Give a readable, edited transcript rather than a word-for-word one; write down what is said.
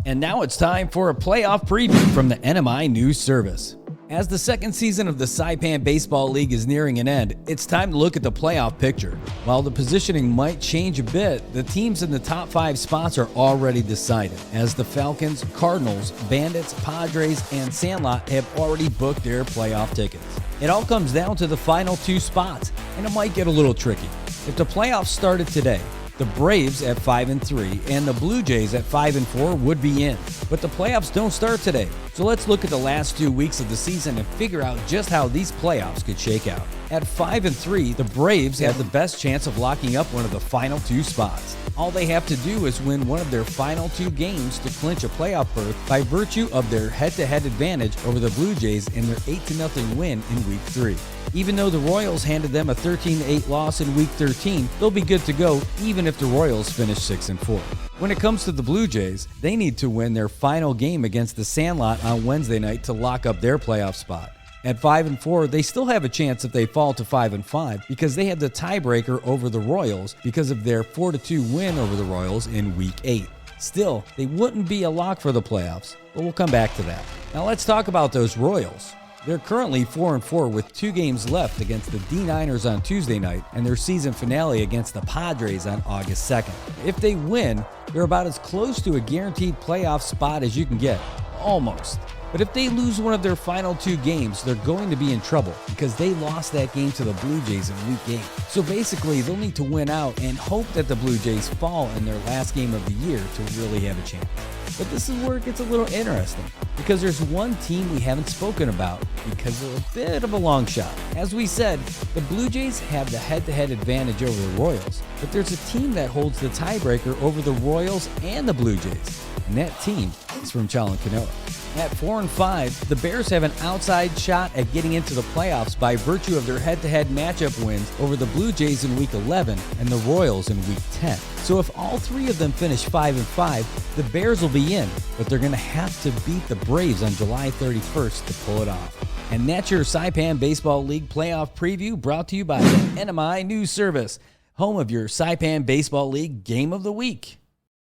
And now it's time for a playoff preview from the NMI News Service. As the second season of the Saipan Baseball League is nearing an end, it's time to look at the playoff picture. While the positioning might change a bit, the teams in the top 5 spots are already decided, as the Falcons, Cardinals, Bandits, Padres, and Sandlot have already booked their playoff tickets. It all comes down to the final 2 spots, and it might get a little tricky. If the playoffs started today, the Braves at 5-3 and the Blue Jays at 5-4 would be in. But the playoffs don't start today. So let's look at the last 2 weeks of the season and figure out just how these playoffs could shake out. At 5-3, the Braves have the best chance of locking up one of the final 2 spots. All they have to do is win one of their final 2 games to clinch a playoff berth by virtue of their head-to-head advantage over the Blue Jays in their 8-0 win in Week 3. Even though the Royals handed them a 13-8 loss in Week 13, they'll be good to go even if the Royals finish 6-4. When it comes to the Blue Jays, they need to win their final game against the Sandlot on Wednesday night to lock up their playoff spot. At 5-4, they still have a chance if they fall to 5-5 because they have the tiebreaker over the Royals because of their 4-2 win over the Royals in Week 8. Still, they wouldn't be a lock for the playoffs, but we'll come back to that. Now let's talk about those Royals. They're currently 4-4 with 2 games left against the D-Niners on Tuesday night and their season finale against the Padres on August 2nd. If they win, they're about as close to a guaranteed playoff spot as you can get. Almost. But if they lose one of their final 2 games, they're going to be in trouble because they lost that game to the Blue Jays in Week 8. So basically, they'll need to win out and hope that the Blue Jays fall in their last game of the year to really have a chance. But this is where it gets a little interesting because there's one team we haven't spoken about because they're a bit of a long shot. As we said, the Blue Jays have the head-to-head advantage over the Royals, but there's a team that holds the tiebreaker over the Royals and the Blue Jays, and that team is from Chalankanoa. At 4-5, the Bears have an outside shot at getting into the playoffs by virtue of their head-to-head matchup wins over the Blue Jays in Week 11 and the Royals in Week 10. So if all 3 of them finish 5-5, the Bears will be in, but they're going to have to beat the Braves on July 31st to pull it off. And that's your Saipan Baseball League playoff preview brought to you by the NMI News Service, home of your Saipan Baseball League Game of the Week.